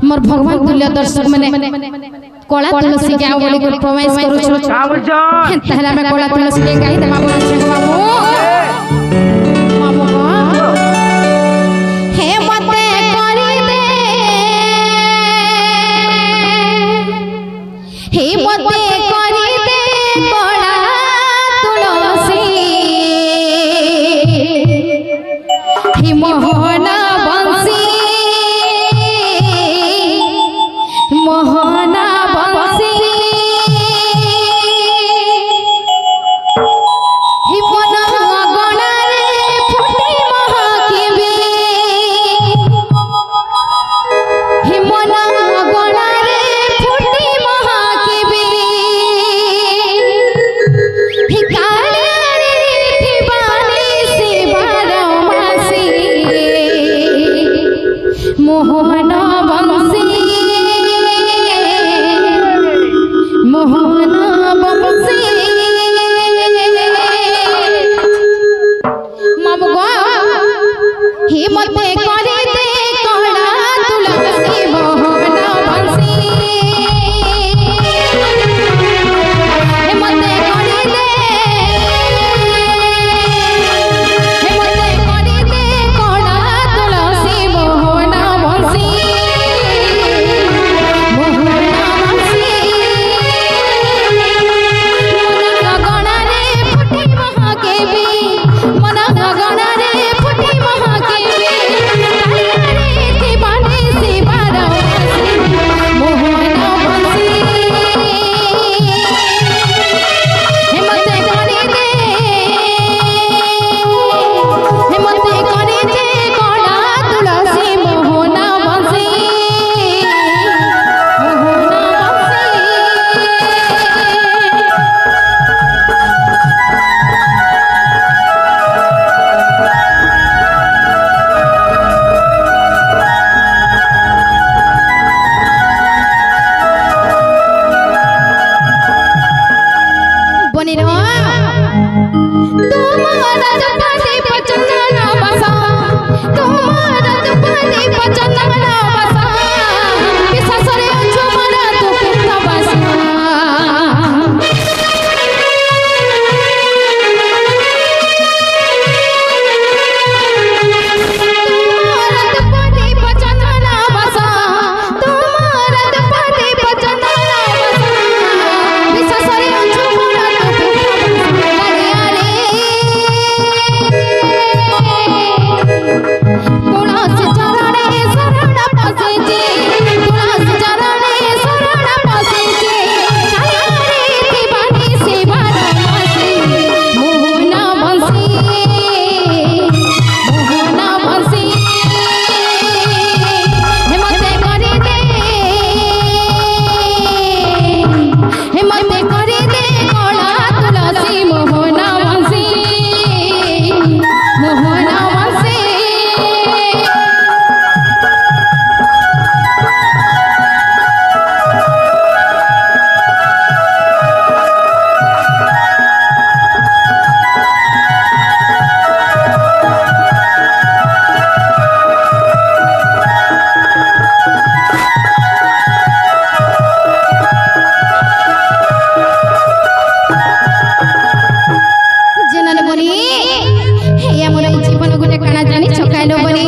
मोर भगवान तुल्य दर्शक मैंने कला तुलसी के बोली को प्रवेश करू छु का बोलछ तहला में कला तुलसी के गाई देबा बोल छ बाबू बाबू हे मते करी दे हे मते करी दे कला तुलसी हे मोहना बंसी मोहना बंसी हे मोना गणा रे फुटी महाकेबी हे मोना गणा रे फुटी महाकेबी हे कालिया रे ठिबानी से बारमासी मोहना बंसी मोहना बंसी मामगो हे मते करे दे कला तुलसी मोहना बंसी हे मते करे दे कला तुलसी मोहना बंसी मोहना बंसी मोना गणा रे फुटी महाकेबी मोना गणा रे फुटी महाकेबी कालिया रे दीवानी से बारमासी मोहना बंसी हे मते करे दे कला तुलसी मोहना बंसी मोहना बनी रहो तुम्हारा दुपट्टे पचंदना बसा तुम्हारा दुपट्टे पचंदना बसा विश्वासरे झुमरा तू कितना बसा तुम्हारा दुपट्टे पचंदना बसा तुम्हारा दुपट्टे पचंदना बसा विश्वासरे झुमरा तू कितना बसा कालिया रे तुलसी चरणे शरण पसेजे तुलसी चरणे शरण पसेजे कालिया रे दीवानी से बारमासी मोहना बंसी मोहना बंसी हे मते करे दे कला तुलसी मोहना बंसी मोहना बंसी जनन बनी हे हमर जीवन गुटे काना जानी छकाइलो बनी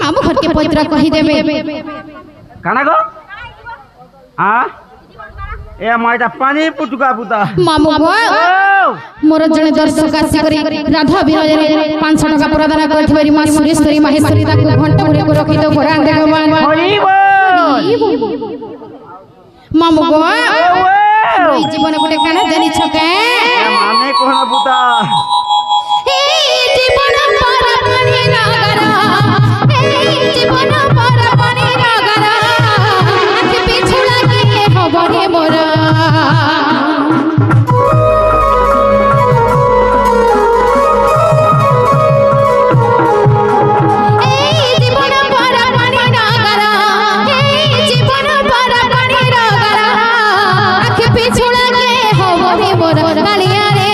मामू घर के पवित्र कहि देबे काना गो हां ए माइटा पानी पुटुका पुता मामू गो मोर जने दर्शक आसी करी राधा विनय रे 500 टका प्रदान करथिबरी मा सुरेश्वरी माहेश्वरी ताको घंटा गुरे को रखि दो भगवान भगवान हरि बोल मामू गो जीवन गुटे काना जानी छके माने कोना पुता हे जीवन पर पानी नगरा हे जीवन पर पानी नगरा आंख पिछुड़ा के हबरे मोरा जीवन पर पानी नगरा हे जीवन पर पानी नगरा आंख पिछुड़ा के हबरे मोरा कालिया रे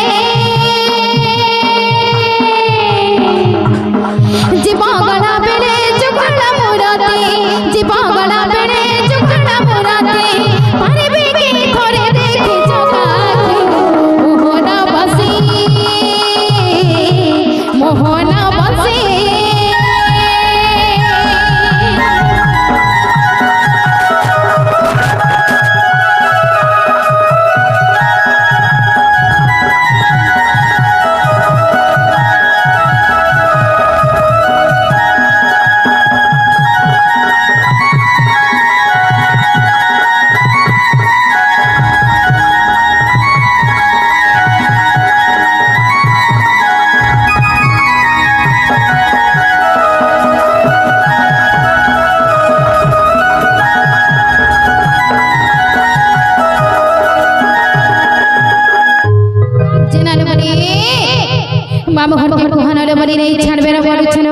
নেই ছাড়বে না বলছেন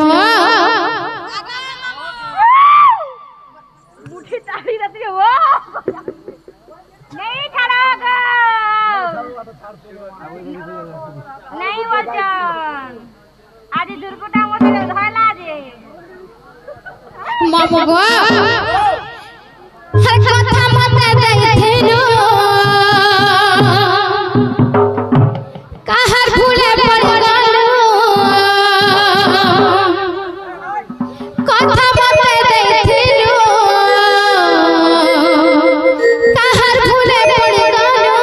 मुठी तारी रहती है वो नहीं छड़ागा नहीं वचन आज दुर्गुटा मोते धला जे मामू गो हर कथा मत दैथेनो कहर फूले पड़ गलो कथा मत दैथेनो कहर फूले पड़ गलो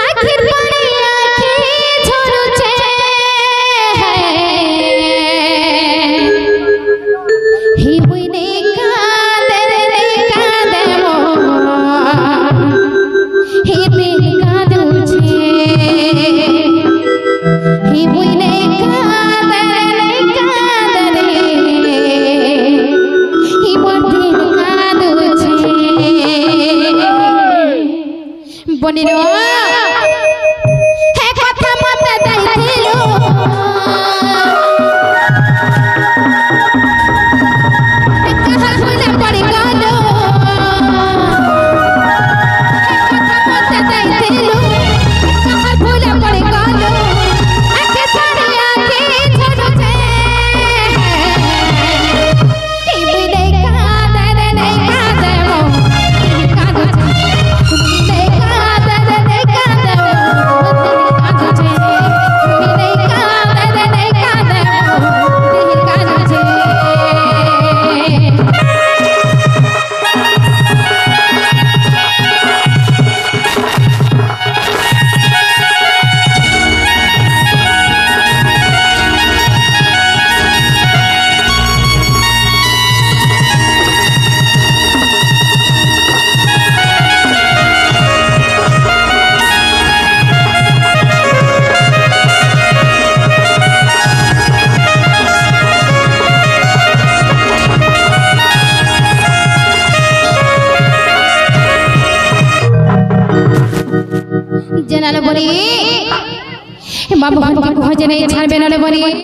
आखिर पानी आखी झरुचे ही बुने कांदे मो ही दिल कांदुचे ही बुने कांदे ही मोर दिल कांदुचे बनिरो हे कथा मत दैथिलो कहर फूले पड़ गलो कथा मत दैथिलो कहर फूले पड़ गलो आखे साड़ी आखे झरुचे ही बुने कांदे मो ही कांदुचे बुने कांदे मो दिल कांदुचे बुने कांदे मो दिल कांदुचे जनाल बनी बाबू हमके कह जे नहीं छाड़बे ना बनी